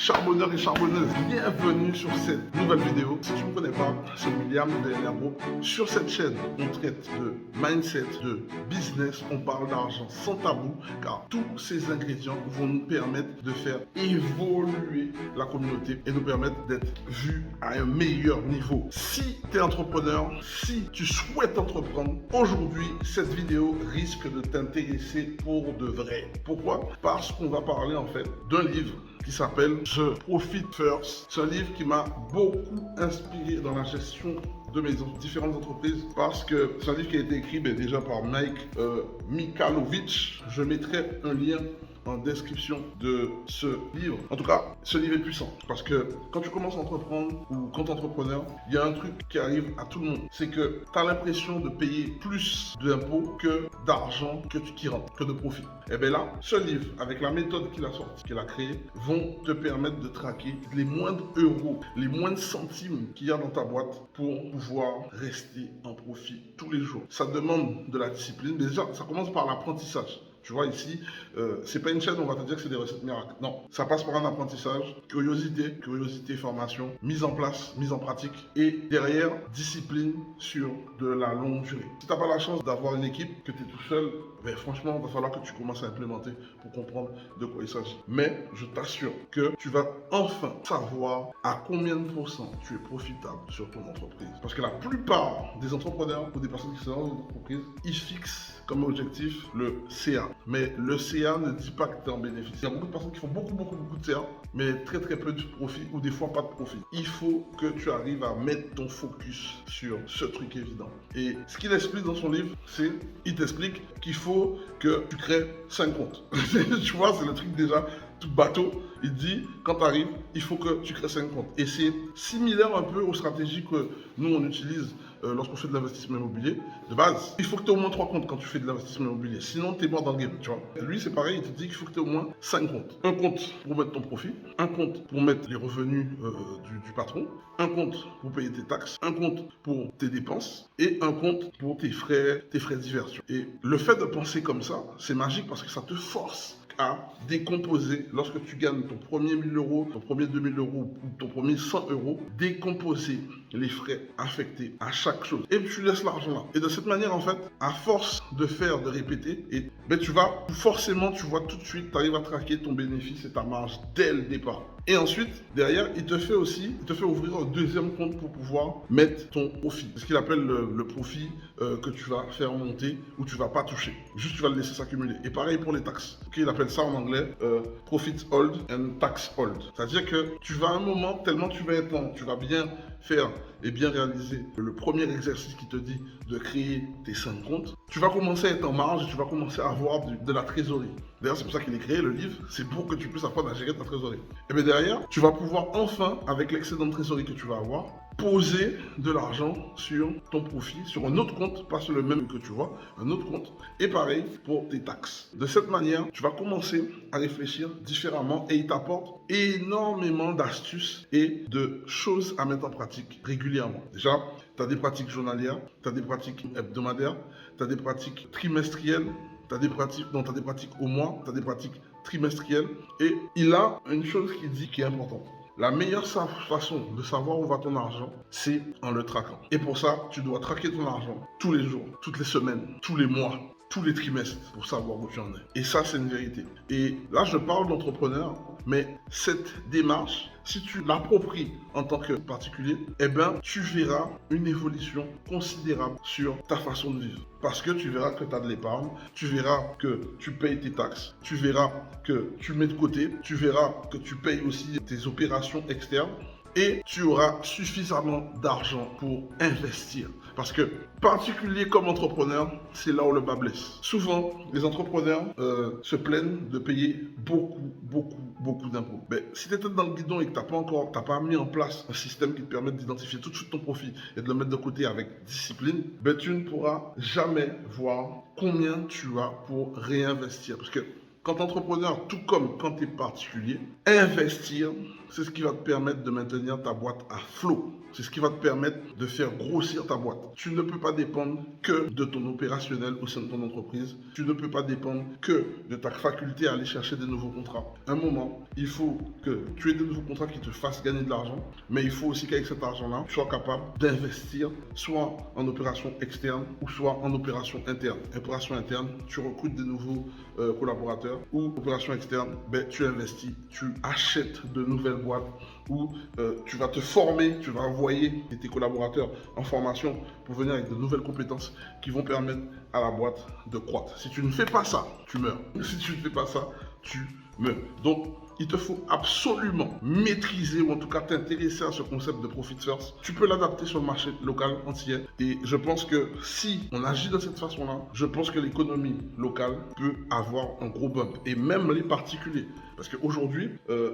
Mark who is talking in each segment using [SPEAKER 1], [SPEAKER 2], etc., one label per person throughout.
[SPEAKER 1] Charbonneurs et charbonneuses, bienvenue sur cette nouvelle vidéo. Si tu ne me connais pas, c'est William de Group. Sur cette chaîne, on traite de mindset, de business, on parle d'argent sans tabou, car tous ces ingrédients vont nous permettre de faire évoluer la communauté et nous permettre d'être vus à un meilleur niveau. Si tu es entrepreneur, si tu souhaites entreprendre, aujourd'hui, cette vidéo risque de t'intéresser pour de vrai. Pourquoi? Parce qu'on va parler en fait d'un livre qui s'appelle The Profit First. C'est un livre qui m'a beaucoup inspiré dans la gestion de mes différentes entreprises parce que c'est un livre qui a été écrit déjà par Mike Michalowicz. Je mettrai un lien en description de ce livre. En tout cas, ce livre est puissant parce que quand tu commences à entreprendre ou quand tu es entrepreneur, il y a un truc qui arrive à tout le monde. C'est que tu as l'impression de payer plus d'impôts que d'argent que tu tires, que de profit. Et bien là, ce livre, avec la méthode qu'il a sortie, qu'il a créée, vont te permettre de traquer les moindres euros, les moindres centimes qu'il y a dans ta boîte pour pouvoir rester en profit tous les jours. Ça demande de la discipline. Déjà, ça commence par l'apprentissage. Tu vois ici, c'est pas une chaîne où on va te dire que c'est des recettes miracles. Non, ça passe par un apprentissage, curiosité, formation, mise en place, mise en pratique et derrière, discipline sur de la longue durée. Si tu n'as pas la chance d'avoir une équipe, que tu es tout seul, ben franchement, il va falloir que tu commences à implémenter pour comprendre de quoi il s'agit. Mais je t'assure que tu vas enfin savoir à combien de pourcents tu es profitable sur ton entreprise. Parce que la plupart des entrepreneurs ou des personnes qui sont dans une entreprise, ils fixent comme objectif le CA. Mais le CA ne dit pas que tu es en bénéfice. Il y a beaucoup de personnes qui font beaucoup de CA, mais très peu de profit ou des fois pas de profit. Il faut que tu arrives à mettre ton focus sur ce truc évident. Et ce qu'il explique dans son livre, c'est, il t'explique qu'il faut que tu crées 5 comptes. Tu vois, c'est le truc déjà tout bateau. Il dit, quand tu arrives, il faut que tu crées 5 comptes. Et c'est similaire un peu aux stratégies que nous, on utilise lorsqu'on fait de l'investissement immobilier. De base, il faut que tu aies au moins 3 comptes quand tu fais de l'investissement immobilier. Sinon, tu es mort dans le game, tu vois. Lui, c'est pareil, il te dit qu'il faut que tu aies au moins 5 comptes. Un compte pour mettre ton profit, un compte pour mettre les revenus du patron, un compte pour payer tes taxes, un compte pour tes dépenses et un compte pour tes frais diversion. Et le fait de penser comme ça, c'est magique parce que ça te force à décomposer lorsque tu gagnes ton premier 1000 euros, ton premier 2000 euros ou ton premier 100 euros, décomposer les frais affectés à chaque chose. Et tu laisses l'argent là. Et de cette manière, en fait, à force de faire, de répéter, et ben, tu vois tout de suite, tu arrives à traquer ton bénéfice et ta marge dès le départ. Et ensuite, derrière, il te fait ouvrir un deuxième compte pour pouvoir mettre ton profit. C'est ce qu'il appelle le profit que tu vas faire monter ou tu vas pas toucher. Juste, tu vas le laisser s'accumuler. Et pareil pour les taxes. Okay, il appelle ça en anglais profit hold and tax hold. C'est-à-dire que tu vas à un moment, tellement tu vas bien faire et bien réaliser le premier exercice qui te dit de créer tes 5 comptes, tu vas commencer à être en marge et tu vas commencer à avoir de la trésorerie. D'ailleurs, c'est pour ça qu'il est créé le livre, c'est pour que tu puisses apprendre à gérer ta trésorerie. Et bien derrière, tu vas pouvoir enfin, avec l'excédent de trésorerie que tu vas avoir, poser de l'argent sur ton profit, sur un autre compte, pas sur le même que tu vois, un autre compte, et pareil pour tes taxes. De cette manière, tu vas commencer à réfléchir différemment et il t'apporte énormément d'astuces et de choses à mettre en pratique régulièrement. Déjà, tu as des pratiques journalières, tu as des pratiques hebdomadaires, tu as des pratiques trimestrielles, tu as des pratiques au mois, tu as des pratiques trimestrielles, et il a une chose qui dit qui est importante. La meilleure façon de savoir où va ton argent, c'est en le traquant. Et pour ça, tu dois traquer ton argent tous les jours, toutes les semaines, tous les mois, tous les trimestres pour savoir où tu en es. Et ça, c'est une vérité. Et là, je parle d'entrepreneur, mais cette démarche, si tu l'appropries en tant que particulier, eh bien, tu verras une évolution considérable sur ta façon de vivre. Parce que tu verras que tu as de l'épargne, tu verras que tu payes tes taxes, tu verras que tu mets de côté, tu verras que tu payes aussi tes opérations externes et tu auras suffisamment d'argent pour investir. Parce que, particulier comme entrepreneur, c'est là où le bas blesse. Souvent, les entrepreneurs se plaignent de payer beaucoup d'impôts. Mais si tu es dans le guidon et que tu n'as pas mis en place un système qui te permet d'identifier tout de suite ton profit et de le mettre de côté avec discipline, ben tu ne pourras jamais voir combien tu as pour réinvestir. Parce que quand entrepreneur, tout comme quand tu es particulier, investir, c'est ce qui va te permettre de maintenir ta boîte à flot. C'est ce qui va te permettre de faire grossir ta boîte. Tu ne peux pas dépendre que de ton opérationnel au sein de ton entreprise. Tu ne peux pas dépendre que de ta faculté à aller chercher des nouveaux contrats. À un moment, il faut que tu aies des nouveaux contrats qui te fassent gagner de l'argent, mais il faut aussi qu'avec cet argent-là, tu sois capable d'investir soit en opération externe ou soit en opération interne. Opération interne, tu recrutes des nouveaux collaborateurs, ou opération externe, tu investis, tu achètes de nouvelles boîtes, ou tu vas te former, tu vas envoyer tes collaborateurs en formation pour venir avec de nouvelles compétences qui vont permettre à la boîte de croître. Si tu ne fais pas ça, tu meurs. Si tu ne fais pas ça, tu meurs. Donc, il te faut absolument maîtriser ou en tout cas t'intéresser à ce concept de profit first. Tu peux l'adapter sur le marché local entier. Et je pense que si on agit de cette façon-là, je pense que l'économie locale peut avoir un gros bump. Et même les particuliers. Parce qu'aujourd'hui,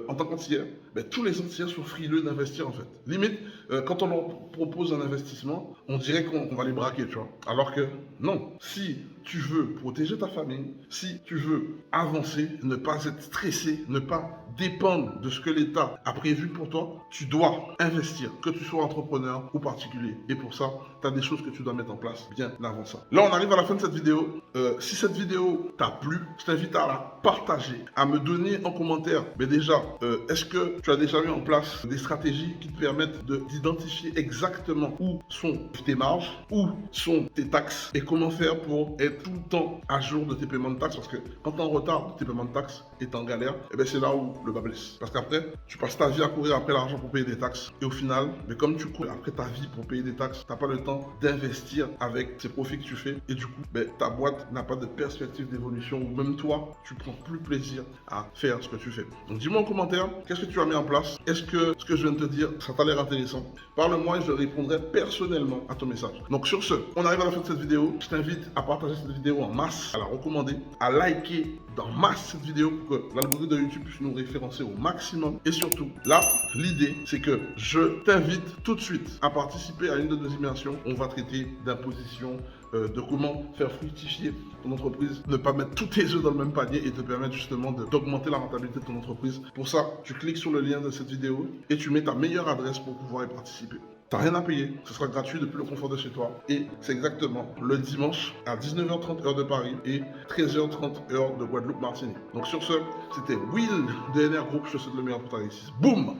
[SPEAKER 1] en tant qu'antillais, tous les antillais sont frileux d'investir en fait. Limite, quand on leur propose un investissement, on dirait qu'on va les braquer, tu vois. Alors que non, si tu veux protéger ta famille, si tu veux avancer, ne pas être stressé, ne pas dépendre de ce que l'État a prévu pour toi, tu dois investir, que tu sois entrepreneur ou particulier. Et pour ça, tu as des choses que tu dois mettre en place bien avant ça. Là, on arrive à la fin de cette vidéo. Si cette vidéo t'a plu, je t'invite à la partager, à me donner en commentaire, mais déjà, est-ce que tu as déjà mis en place des stratégies qui te permettent d'identifier exactement où sont tes marges, où sont tes taxes et comment faire pour être tout le temps à jour de tes paiements de taxes, parce que quand tu es en retard de tes paiements de taxes et tu es en galère, c'est là où le bas blesse. Parce qu'après, tu passes ta vie à courir après l'argent pour payer des taxes et au final, comme tu cours après ta vie pour payer des taxes, tu n'as pas le temps d'investir avec ces profits que tu fais et du coup, ta boîte n'a pas de perspective d'évolution ou même toi, tu prends plus plaisir à faire ce que tu fais. Donc dis-moi en commentaire, qu'est-ce que tu as mis en place? Est-ce que ce que je viens de te dire, ça t'a l'air intéressant? Parle-moi et je répondrai personnellement à ton message. Donc sur ce, on arrive à la fin de cette vidéo. Je t'invite à partager cette vidéo en masse, à la recommander, à liker dans masse cette vidéo pour que l'algorithme de YouTube puisse nous référencer au maximum. Et surtout, là, l'idée, c'est que je t'invite tout de suite à participer à une de nos immersions. On va traiter d'imposition, de comment faire fructifier ton entreprise, ne pas mettre tous tes œufs dans le même panier et te permettre justement d'augmenter la rentabilité de ton entreprise. Pour ça, tu cliques sur le lien de cette vidéo et tu mets ta meilleure adresse pour pouvoir y participer. T'as rien à payer, ce sera gratuit depuis le confort de chez toi. Et c'est exactement le dimanche à 19h30 heure de Paris et 13h30 heure de Guadeloupe-Martinique. Donc sur ce, c'était Will de NR Group, je te souhaite le meilleur pour ta réussite. Boum!